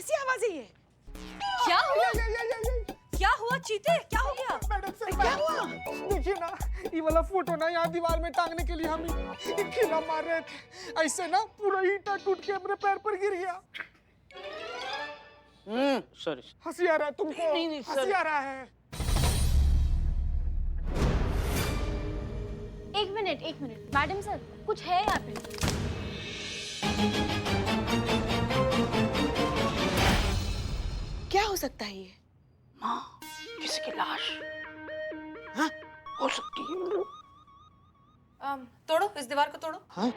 कैसी आवाज है ये? क्या हुआ? क्या हुआ चीते? क्या हो गया? मैडम सर, क्या हुआ? देखिए ना, ये वाला फोटो ना यहाँ दीवार में टांगने के लिए हम खीला मार रहे थे। ऐसे ना पूरा ईंटा टूट के अपने पैर पर गिर गया। सॉरी। हंसी आ रहा है तुमको? नहीं, हंसी आ रहा है। एक मिनट मैडम सर, कुछ है यहाँ पे? क्या हो सकता है ये? माँ, किसी की लाश। हाँ, हो सकती है। तोड़ो, इस दीवार को तोड़ो। हाँ?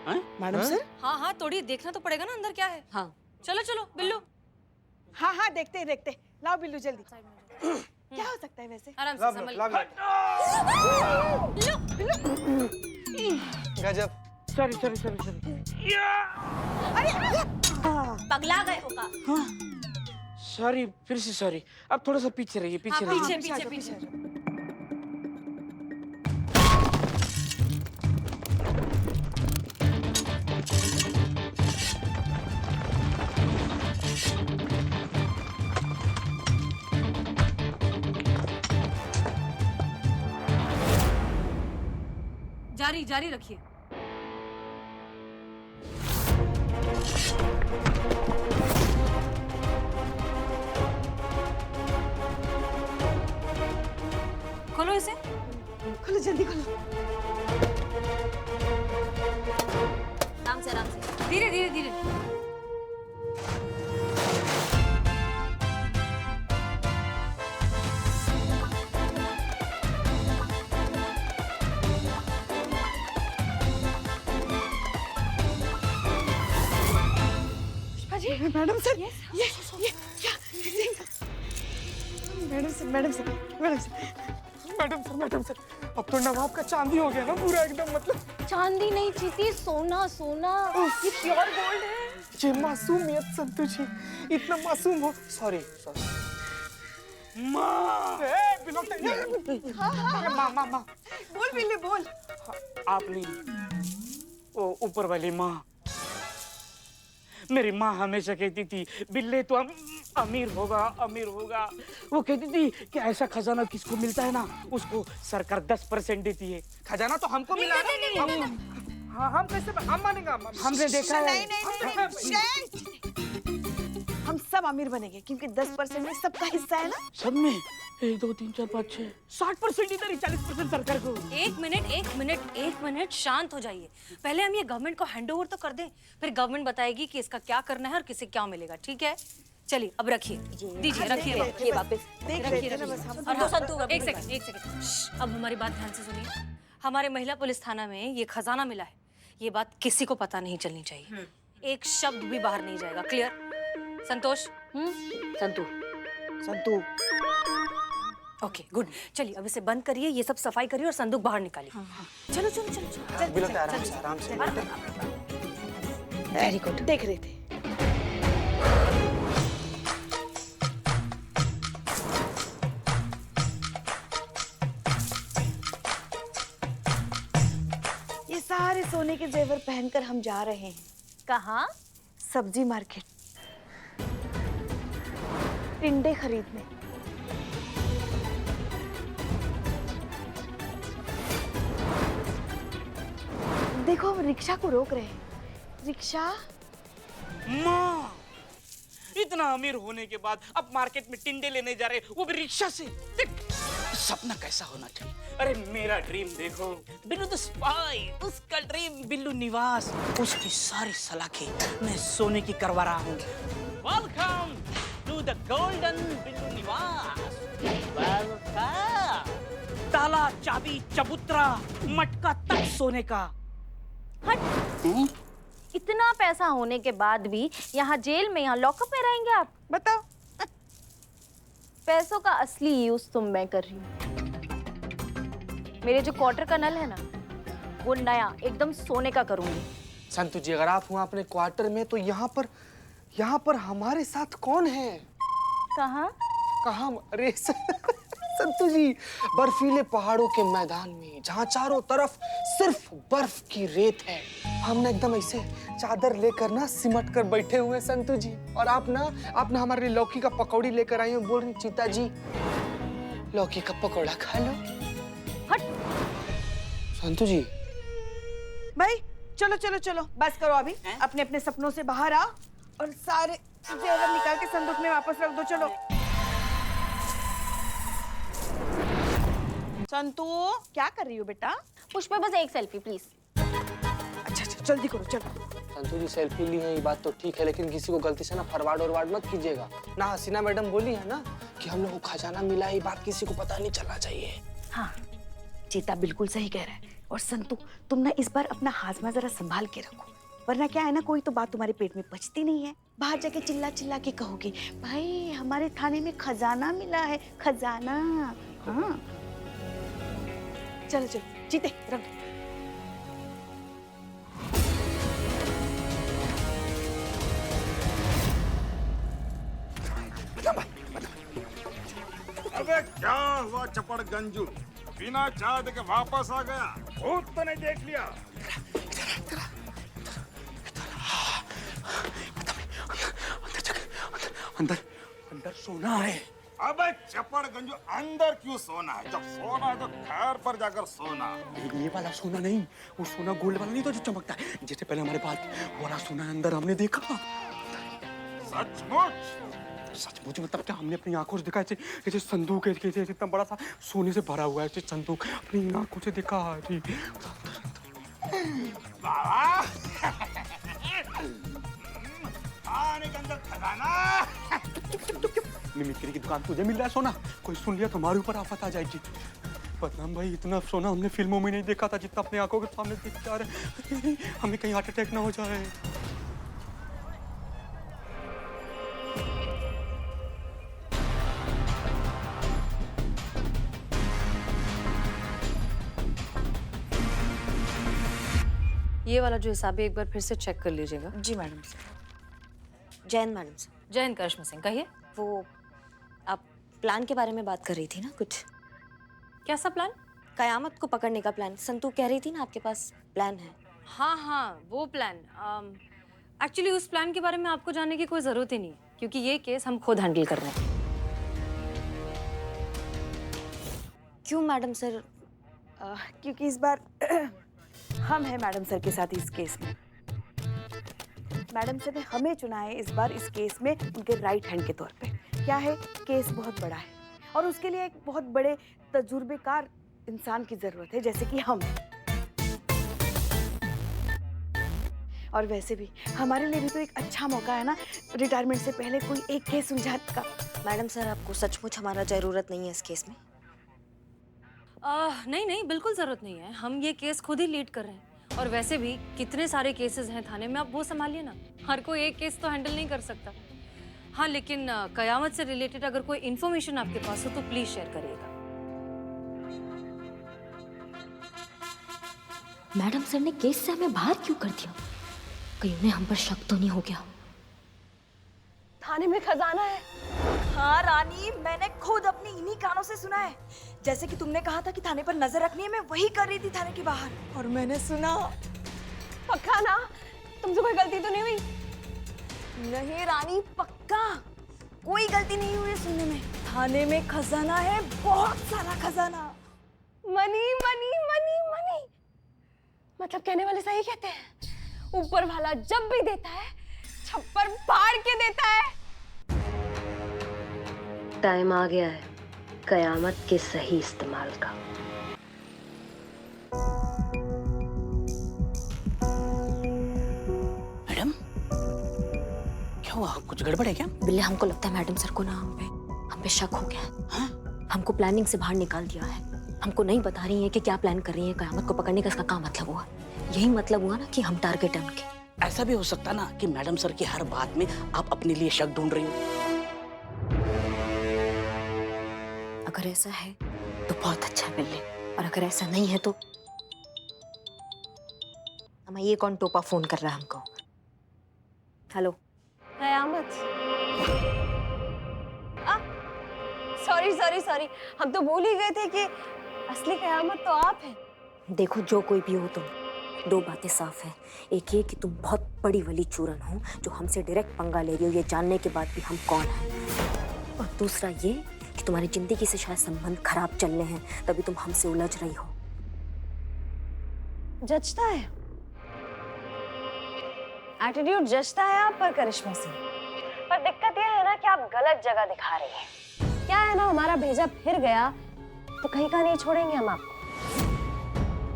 Madam sir? हाँ हाँ तोड़िए, देखना तो पड़ेगा ना अंदर क्या है। हाँ चलो चलो बिल्लू, हाँ हाँ, देखते हैं देखते हैं। लाओ बिल्लू जल्दी। क्या हो सकता है वैसे? आराम से संभल। गजब। सॉरी। पगला गए होगा। सॉरी, फिर से सॉरी। अब थोड़ा सा पीछे रहिए, पीछे रहिए। पीछे पीछे आ पीछे जाओ, पीछे। जारी जारी रखिए। खोलो इसे। खोलो जल्दी खोलो। आराम से धीरे धीरे धीरे। मैडम सर, ये क्या? मैडम सर, अब तो नवाब का चांदी हो गया ना पूरा एकदम, मतलब। चांदी नहीं चीती, सोना सोना। ये प्योर गोल्ड है। ये मासूमियत संतु जी, इतना मासूम हो। सॉरी। माँ, माँ। बोल बिल्ली बोल। आप नहीं, वो ऊपर वाली माँ। मेरी माँ हमेशा कहती थी बिल्ले तो अमीर होगा। वो कहती थी कि ऐसा खजाना किसको मिलता है ना, उसको सरकार 10% देती है। खजाना तो हमको मिला ना। हाँ, हम कैसे हम मानेंगे? हमने देखा है। नहीं। हम सब अमीर बनेंगे क्योंकि 10% में सबका हिस्सा है ना। सब में 1 2 3 4 5 6 60% इधर, 40% सरकार को। एक मिनट शांत हो जाइए। पहले हम ये गवर्नमेंट को हैंडओवर तो कर दें, फिर गवर्नमेंट बताएगी कि इसका क्या करना है और किसे क्या मिलेगा। ठीक है, चलिए अब रखिए, दीजिए, रखिए वापस। देख रहे थे ना बस हम। और हाँ, एक सेकंड। अब हमारी बात ध्यान से सुनिए। हमारे महिला पुलिस थाना में ये खजाना मिला है, ये बात किसी को पता नहीं चलनी चाहिए। एक शब्द भी बाहर नहीं जाएगा। Clear? Santosh? Santu. Okay good. चलिए अब इसे बंद करिए, ये सब सफाई करिए और संदूक बाहर निकालिए। चलो। बिल्कुल आराम से। Very good. देख रहे थे। ये सारे सोने के जेवर पहनकर हम जा रहे हैं। कहाँ? सब्जी मार्केट, टिंडे खरीदने। देखो हम रिक्शा को रोक रहे हैं। रिक्शा? माँ, इतना अमीर होने के बाद अब मार्केट में टिंडे लेने जा रहे, वो भी रिक्शा से। देख, सपना कैसा होना चाहिए। अरे मेरा ड्रीम देखो, बिल्लू द स्पाई, उसका ड्रीम बिल्लू निवास, उसकी सारी सलाखें मैं सोने की करवा रहा हूँ। Welcome to the golden Billu निवास। वेलकम। ताला, चाबी, चबूतरा, मटका तक सोने का। हट। इतना पैसा होने के बाद भी यहाँ जेल में, यहाँ लॉकअप में रहेंगे आप? बताओ। पैसों का असली यूज तो मैं कर रही हूँ। मेरे जो क्वार्टर का नल है ना, वो नया एकदम सोने का करूंगी। संतु जी, अगर आप हुआ अपने क्वार्टर में तो यहाँ पर हमारे साथ कौन है? कहाँ? कहाँ? अरे संतू जी, बर्फीले पहाड़ों के मैदान में जहाँ चारों तरफ सिर्फ बर्फ की रेत है, हम ना एकदम ऐसे चादर लेकर ना सिमट कर बैठे हुए संतू जी। और आप ना हमारे लिए लौकी का पकौड़ी लेकर आई हो, बोल रही चीता जी लौकी का पकौड़ा खा लो। हट। संतू जी। भाई चलो चलो चलो, बस करो अभी। अपने अपने सपनों से बाहर आओ और सारे जेवर निकाल के संदूक में वापस रख दो। चलो संतू, क्या कर रही हो बेटा? पुष्पा बस एक सेल्फी प्लीज। अच्छा अच्छा जल्दी करो चलो। संतू जी सेल्फी ली है ये बात तो ठीक है, लेकिन किसी को गलती से ना फॉरवर्ड और मत कीजिएगा ना। हसीना मैडम बोली है ना कि हम लोग को खजाना मिला है, ये बात किसी को पता नहीं चलना चाहिए। हाँ चीता बिल्कुल सही कह रहा है। और संतू तुम ना इस बार अपना हाजमा जरा संभाल के रखो, वरना क्या है ना, कोई तो बात तुम्हारे पेट में पचती नहीं है। बाहर जाके चिल्ला चिल्ला के कहोगे भाई हमारे थाने में खजाना मिला है, खजाना। हाँ चलो चलो जीते रख दो। अबे क्या हुआ चपड़ गंजू, बिना चाय देके वापस आ गया? भूत तो नहीं देख लिया? अंदर अंदर सोना है। अबे चपड़ गंजू, अंदर क्यों सोना है? जब सोना है तो घर पर जाकर सोना। ये वाला सोना नहीं, वो सोना गोल्ड वाला नहीं तो जो चमकता है, जैसे पहले हमारे पास वो वाला सोना अंदर हमने देखा। सचमुच? सचमुच मतलब क्या? हमने अपनी आंखों से देखा, ऐसे संदूक है, कैसे इतना बड़ा सा सोने से भरा हुआ है ऐसे संदूक, अपनी आंखों से देखा जी। बाबा आने के अंदर खजाना। मिमिक्री की दुकान तुझे मिल रहा है सोना, कोई सुन लिया तो हमारे ऊपर आफत आ जाएगी। बदनाम भाई, इतना सोना हमने फिल्मों में नहीं देखा था जितना अपने आंखों के सामने देख के आ रहे हैं। हमें कहीं हार्ट अटैक ना हो जाए। ये वाला जो हिसाब है एक बार फिर से चेक कर लीजिएगा। जी madam sir. Jain madam sir. जय हिंद करिश्मा सिंह, कहिए। वो आप प्लान के बारे में बात कर रही थी ना कुछ? क्या सा प्लान? कयामत को पकड़ने का प्लान। संतू कह रही थी ना आपके पास प्लान है। हाँ हाँ वो प्लान। एक्चुअली उस प्लान के बारे में आपको जानने की कोई ज़रूरत ही नहीं है, क्योंकि ये केस हम खुद हैंडल कर रहे हैं। क्यों मैडम सर? क्योंकि इस बार हम हैं मैडम सर के साथ इस केस में। मैडम सर ने हमें चुना है इस बार इस केस में उनके राइट हैंड के तौर पे। क्या है, केस बहुत बड़ा है और उसके लिए एक बहुत बड़े तजुर्बेकार इंसान की जरूरत है, जैसे कि हम। और वैसे भी हमारे लिए भी तो एक अच्छा मौका है ना, रिटायरमेंट से पहले कोई एक केस सुलझाने का। मैडम सर आपको सचमुच हमारा जरूरत नहीं है इस केस में? नहीं नहीं बिल्कुल ज़रूरत नहीं है, हम ये केस खुद ही लीड कर रहे हैं। और वैसे भी कितने सारे केसेस हैं थाने में, आप वो संभालिए ना। हर कोई एक केस तो हैंडल नहीं कर सकता। हाँ लेकिन कयामत से रिलेटेड अगर कोई इन्फॉर्मेशन आपके पास हो तो प्लीज शेयर करिएगा। मैडम सर ने केस से हमें बाहर क्यों कर दिया? कहीं उन्हें हम पर शक तो नहीं हो गया? थाने में खजाना है। हाँ रानी, मैंने खुद अपनी इन्हीं कानों से सुना है। जैसे कि तुमने कहा था कि थाने पर नजर रखनी है, मैं वही कर रही थी थाने के बाहर, और मैंने सुना। पक्का ना? तुमसे कोई गलती तो नहीं हुई? नहीं रानी, पक्का कोई गलती नहीं हुई सुनने में। थाने में खजाना है, बहुत सारा खजाना। मनी मनी मनी मनी, मतलब कहने वाले सही कहते हैं, ऊपर वाला जब भी देता है छप्पर फाड़ के देता है। टाइम आ गया है कयामत के सही इस्तेमाल का। मैडम क्या हुआ, कुछ गड़बड़ है क्या? बिल्ले, हमको लगता है मैडम सर को ना हम पे शक हो गया है। हाँ? हमको प्लानिंग से बाहर निकाल दिया है। हमको नहीं बता रही है कि क्या प्लान कर रही है। कयामत को पकड़ने का इसका क्या मतलब हुआ? यही मतलब हुआ ना कि हम टारगेट है उनके। ऐसा भी हो सकता ना कि मैडम सर की हर बात में आप अपने लिए शक ढूंढ रही हो। अगर ऐसा है तो बहुत अच्छा है बिल्ले, और अगर ऐसा नहीं है तो हमें ये कौन टोपा फोन कर रहा है हमको? हेलो कयामत। सॉरी सॉरी सॉरी, हम तो भूल ही गए थे कि असली कयामत तो आप हैं। देखो जो कोई भी हो तुम, दो बातें साफ है। एक ये कि तुम बहुत बड़ी वली चूरन हो जो हमसे डायरेक्ट पंगा ले रही हो ये जानने के बाद भी हम कौन हैं। और दूसरा ये कि तुम्हारी जिंदगी से शायद संबंध खराब चल रहे हैं तभी तुम हमसे उलझ रही हो। जचता है, एटीट्यूड जचता है आप पर करिश्मा सिंह, पर दिक्कत यह है ना कि आप गलत जगह दिखा रही हैं। क्या है ना, हमारा भेजा फिर गया तो कहीं का नहीं छोड़ेंगे हम आपको,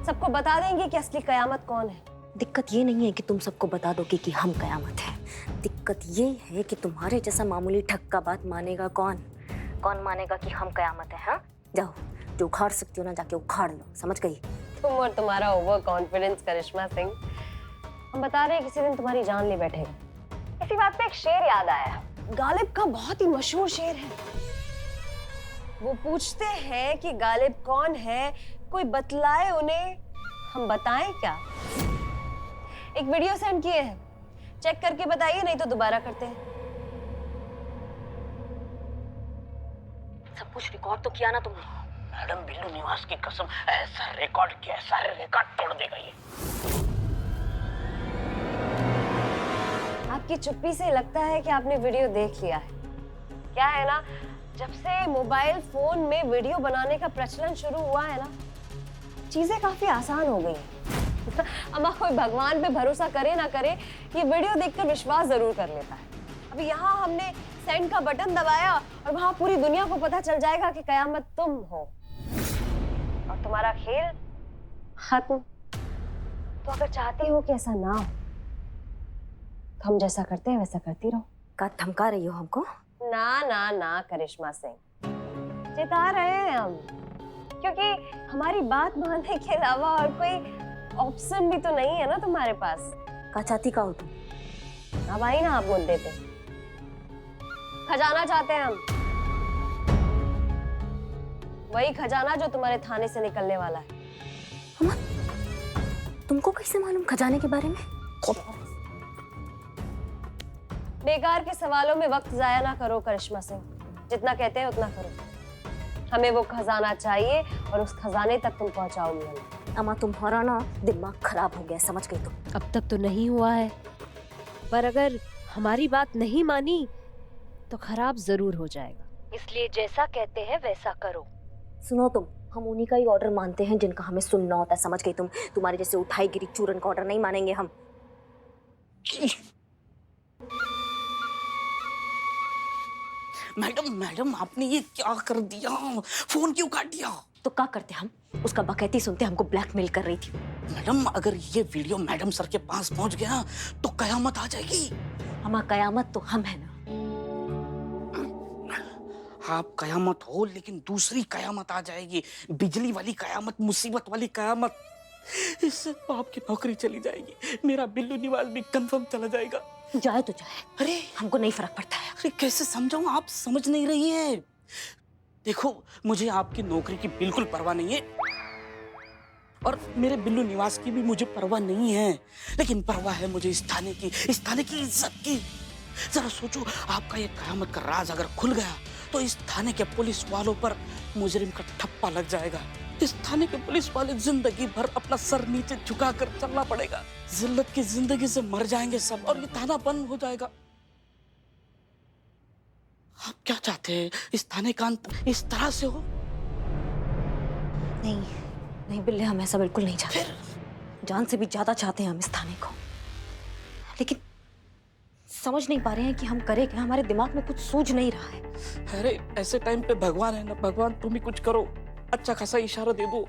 सबको बता देंगे कि असली कयामत कौन है। दिक्कत ये नहीं है कि तुम सबको बता दोगे कि हम कयामत है, दिक्कत ये है कि तुम्हारे जैसा मामूली ठग का बात मानेगा कौन? कौन मानेगा कि हम कयामत है? हाँ जाओ, जो उखाड़ सकती हो ना जाके उखाड़ लो, समझ गई? तुम और तुम्हारा ओवर कॉन्फिडेंस करिश्मा सिंह, हम बता रहे हैं किसी दिन तुम्हारी जान ले बैठेगा। इसी बात पे एक शेर याद आया, गालिब का बहुत ही मशहूर शेर है। वो पूछते हैं कि गालिब कौन है, कोई बतलाए उन्हें, हम बताएं क्या? एक वीडियो सेंड किए हैं, चेक करके बताइए, नहीं तो दोबारा करते हैं। सब कुछ रिकॉर्ड तो किया ना तुमने? मैडम बिल्लू निवास की कसम, ऐसा रिकॉर्ड किया, सारे रिकॉर्ड तोड़ देगा ये। आपकी चुप्पी से लगता है कि आपने वीडियो देख लिया है। क्या है ना, जब से मोबाइल फोन में वीडियो बनाने का प्रचलन शुरू हुआ है ना, चीजें काफी आसान हो गई हैं। अम्मा कोई भगवान पे भरोसा करे ना करे, ये वीडियो देखकर विश्वास जरूर कर लेता है। अभी यहाँ हमने सेंड का बटन दबाया और वहां पूरी दुनिया को पता चल जाएगा कि कयामत तुम हो और तुम्हारा खेल खत्म। तो अगर चाहती हो कि ऐसा ना हो तो हम जैसा करते हैं वैसा करती रहो। का धमका रही हो हमको? ना ना ना करिश्मा सिंह, चिता रहे हैं हम, क्योंकि हमारी बात मानने के अलावा और कोई ऑप्शन भी तो नहीं है ना तुम्हारे पास। का चाहती का हो तुम? अब आई ना आप मुद्दे पे, खजाना चाहते हैं हम, वही खजाना जो तुम्हारे थाने से निकलने वाला है। अम्मा, तुमको कैसे मालूम खजाने के बारे में? बेकार के सवालों में वक्त जाया ना करो करिश्मा सिंह, जितना कहते हैं उतना करो। हमें वो खजाना चाहिए और उस खजाने तक तुम पहुंचाओ मियां। अम्मा तुम्हारा ना दिमाग खराब हो गया, समझ गई तुम? अब तक तो नहीं हुआ है, पर अगर हमारी बात नहीं मानी तो खराब जरूर हो जाएगा। इसलिए जैसा कहते हैं वैसा करो। सुनो तुम, हम उन्हीं का ही ऑर्डर मानते हैं जिनका हमें सुनना होता है, समझ गई तुम? तुम्हारे जैसे उठाई गिरी चूरन का ऑर्डर नहीं मानेंगे हम। मैडम मैडम आपने ये क्या कर दिया? फोन क्यों काट दिया? तो क्या करते हम? उसका बकैती सुनते हमको ब्लैकमेल कर रही थी। मैडम अगर ये वीडियो मैडम सर के पास पहुंच गया तो कयामत आ जाएगी। हमारा कयामत तो हम है ना। आप कयामत हो लेकिन दूसरी कयामत आ जाएगी, बिजली वाली कयामत, मुसीबत वाली कयामत। इससे आपकी नौकरी चली जाएगी, मेरा बिल्लू निवास भी कंफर्म चला जाएगा। जाए तो जाए, अरे हमको नहीं फर्क पड़ता है। अरे कैसे समझाऊं, आप समझ नहीं रही है। देखो मुझे आपकी नौकरी की बिल्कुल परवाह नहीं है और मेरे बिल्लू निवास की भी मुझे परवाह नहीं है, लेकिन परवाह है मुझे इस थाने की इज्जत की। जरा सोचो, आपका ये कयामत का राज अगर खुल गया तो इस थाने के पुलिस वालों पर मुजरिम का ठप्पा लग जाएगा। इस थाने के पुलिस वाले जिंदगी भर अपना सर नीचे झुकाकर चलना पड़ेगा, जिल्लत की जिंदगी से मर जाएंगे सब और ये थाना बंद हो जाएगा। आप क्या चाहते हैं, इस थाने का अंत इस तरह से हो? नहीं नहीं बिल्ले, हम ऐसा बिल्कुल नहीं चाहते। जान से भी ज्यादा चाहते हैं हम इस थाने को, लेकिन समझ नहीं पा रहे हैं कि हम करें क्या। हमारे दिमाग में कुछ सूझ नहीं रहा है। अरे ऐसे टाइम पे भगवान है ना, भगवान तुम ही कुछ करो, अच्छा खासा इशारा दे दो।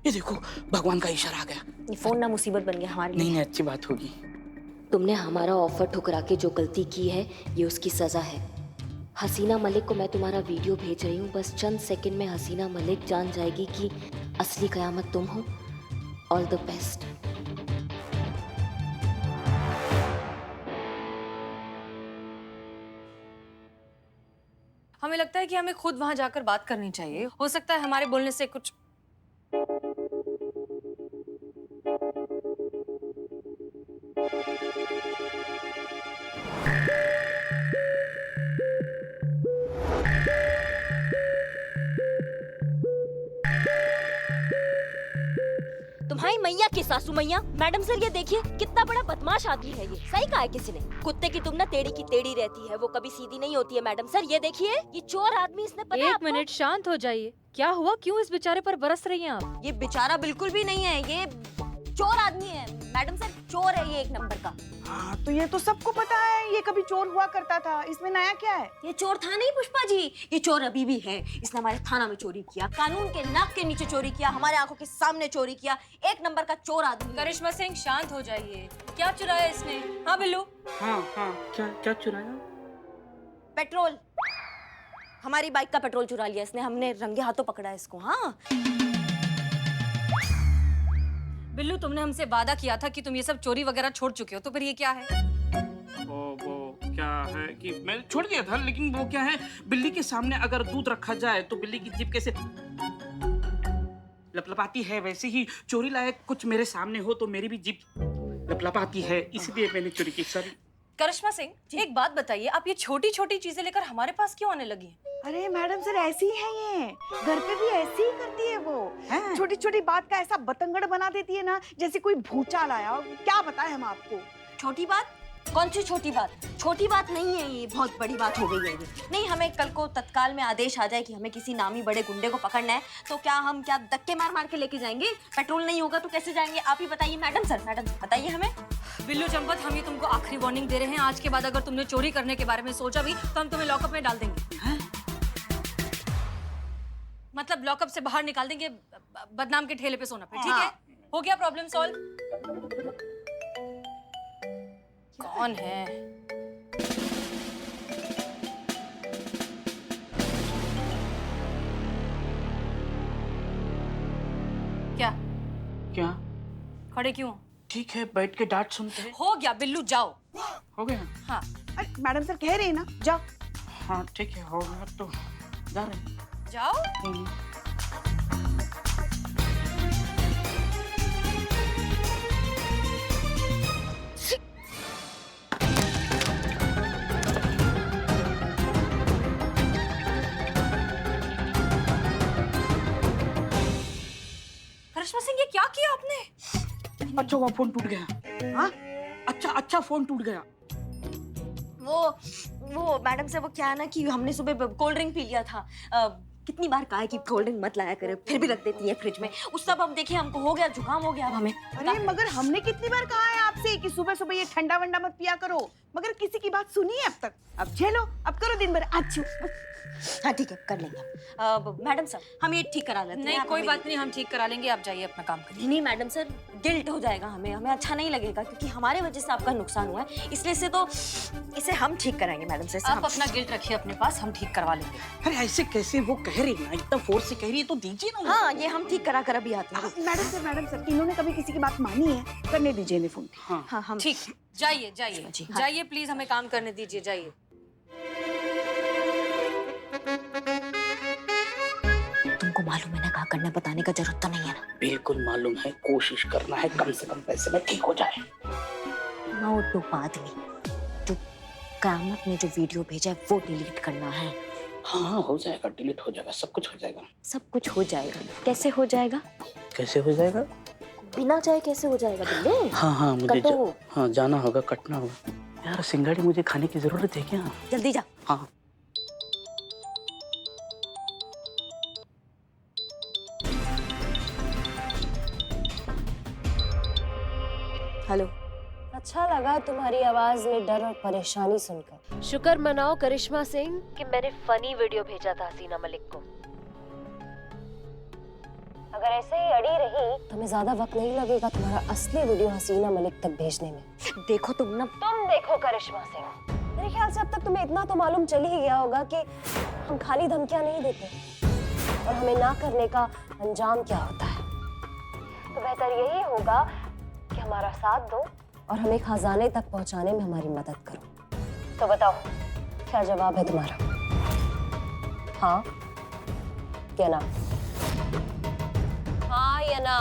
ये देखो भगवान का इशारा आ गया। ये फोन ना मुसीबत बन गया हमारे लिए। नहीं अच्छी बात होगी। तुमने हमारा ऑफर ठुकरा के जो गलती की है ये उसकी सजा है। हसीना मलिक को मैं तुम्हारा वीडियो भेज रही हूँ, बस चंद सेकंड में हसीना मलिक जान जाएगी कि असली कयामत तुम हो। All the best. हमें लगता है कि हमें खुद वहां जाकर बात करनी चाहिए। हो सकता है हमारे बोलने से कुछ मैया की सासू मैया। मैडम सर ये देखिए कितना बड़ा बदमाश आदमी है ये। सही कहा है किसी ने, कुत्ते की तुम ना टेढ़ी की टेढ़ी रहती है, वो कभी सीधी नहीं होती है। मैडम सर ये देखिए, ये चोर आदमी, इसने पता है एक आपको? मिनट शांत हो जाइए। क्या हुआ, क्यों इस बेचारे पर बरस रही हैं आप? ये बेचारा बिल्कुल भी नहीं है, ये चोर आदमी है। मैडम सर चोर है ये, एक नंबर का। हाँ तो ये तो सबको पता है, ये कभी चोर हुआ करता था, इसमें नया क्या है? ये चोर था नहीं पुष्पा जी, ये चोर अभी भी है। इसने हमारे थाना में चोरी किया, कानून के नाक के नीचे चोरी किया, हमारे आंखों के सामने चोरी किया। एक नंबर का चोर आदमी है। करिश्मा सिंह शांत हो जाइए। क्या चुराया इसने? हाँ बिल्लू? हाँ हाँ, क्या चुराया? पेट्रोल, हमारी बाइक का पेट्रोल चुरा लिया इसने। हमने रंगे हाथों पकड़ा इसको। हाँ बिल्लू, तुमने हमसे वादा किया था कि तुम ये सब चोरी वगैरह छोड़ चुके हो, तो फिर ये क्या है? वो क्या है कि मैं छोड़ दिया था, लेकिन वो क्या है, बिल्ली के सामने अगर दूध रखा जाए तो बिल्ली की जीभ कैसे लपलपाती है, वैसे ही चोरी लायक कुछ मेरे सामने हो तो मेरी भी जीभ लपलपाती है, इसलिए मैंने चोरी की। सॉरी। करिश्मा सिंह, एक बात बताइए, आप ये छोटी छोटी चीजें लेकर हमारे पास क्यों आने लगी हैं? अरे मैडम सर ऐसी है ये, घर पे भी ऐसी ही करती है वो। छोटी छोटी बात का ऐसा बतंगड़ बना देती है ना, जैसे कोई भूचाल आया हो। क्या बताएं हम आपको? छोटी बात? कौन सी छोटी बात? छोटी बात नहीं है ये, बहुत बड़ी बात हो गई है ये। नहीं, हमें कल को तत्काल में आदेश आ जाए कि हमें किसी नामी बड़े गुंडे को पकड़ना है, तो क्या हम धक्के मार मार के लेके जाएंगे? पेट्रोल नहीं होगा तो कैसे जाएंगे? आप ही बताइए मैडम सर, बताइए हमें। बिल्लू चंपत, हम ये तुमको आखिरी वार्निंग दे रहे हैं। आज के बाद अगर तुमने चोरी करने के बारे में सोचा भी तो हम तुम्हें लॉकअप में डाल देंगे। मतलब लॉकअप से बाहर निकाल देंगे, बदनाम के ठेले पे सोना पे। ठीक है, हो गया प्रॉब्लम सॉल्व। कौन है? क्या? खड़े क्यों? ठीक है, बैठ के डांट सुनते हैं। हो गया बिल्लू, जाओ। हो गया? हाँ। अरे मैडम सर कह रहे हैं ना, जाओ। हाँ ठीक है, हो गया तो जा रहे हैं। जाओ। करिश्मा सिंह, ये क्या किया आपने? अच्छा वो फोन टूट गया। हाँ? अच्छा फोन टूट गया। वो मैडम से वो क्या है ना कि हमने सुबह कोल्ड ड्रिंक पी लिया था। कितनी बार कहा है कि कोल्ड ड्रिंक मत लाया करे, फिर भी रख देती है फ्रिज में। उस सब अब देखिए हमको हो गया, जुकाम हो गया अब हमें। अरे मगर हमने कितनी बार कहा है आपसे कि सुबह सुबह ये ठंडा वंडा मत पिया करो, मगर किसी की बात सुनी है अब तक? अब झेलो, अब करो दिन भर। अच्छा हाँ ठीक है, कर लेंगे। मैडम सर, हम ये ठीक करा लेते हैं। नहीं कोई बात नहीं, हम ठीक करा लेंगे, आप जाइए अपना काम करिए। नहीं मैडम सर, गिल्ट हो जाएगा हमें अच्छा नहीं लगेगा, क्योंकि हमारे वजह से आपका नुकसान हुआ है, इसलिए से तो इसे हम ठीक कराएंगे मैडम सर। आप अपना गिल्ट रखिए अपने पास, हम ठीक करवा लेंगे। अरे ऐसे कैसे? वो कह रही ना, इतना फोर्स से कह रही है तो दीजिए ना। हाँ, ये हम ठीक करा कर अभी आते हैं। मैडम सर इन्होंने कभी किसी की बात मानी है? करने दीजिए इन्हें फोन। हाँ हम ठीक, जाइए जाइए जाइए, प्लीज हमें काम करने दीजिए, जाइए। तुमको मालूम है ना, कहा करना बताने का जरूरत तो नहीं है ना? बिल्कुल मालूम है, कोशिश करना है कम से कम पैसे में ठीक हो जाए। नोटू आदमी, जो कामत ने जो वीडियो भेजा है वो डिलीट करना है। हाँ हो जाएगा, डिलीट हो जाएगा, सब कुछ हो जाएगा। सब कुछ हो जाएगा? कैसे हो जाएगा? कैसे हो जाएगा? बिना चाहे कैसे हो जाएगा बिल्ले? हाँ मुझे कटो। हाँ जाना होगा, कटना होगा। यार सिंगाड़ी मुझे खाने की जरूरत है क्या? जल्दी जा। हाँ हेलो। अच्छा लगा तुम्हारी आवाज में डर और परेशानी सुनकर। शुक्र मनाओ करिश्मा सिंह कि मैंने फनी वीडियो भेजा था हसीना मलिक को। अगर ऐसे ही अड़ी रही तो हमें ज्यादा वक्त नहीं लगेगा तुम्हारा असली वीडियो हसीना मलिक तक भेजने में। देखो तुम देखो करिश्मा सिंह, मेरे ख्याल से अब तक तुम्हें इतना तो मालूम चल ही गया होगा कि हम खाली धमकियां नहीं देते और हमें ना करने का अंजाम क्या होता है। तो बेहतर यही होगा कि हमारा साथ दो और हमें खजाने तक पहुंचाने में हमारी मदद करो। तो बताओ क्या जवाब है तुम्हारा? हाँ या ना? हाँ या ना?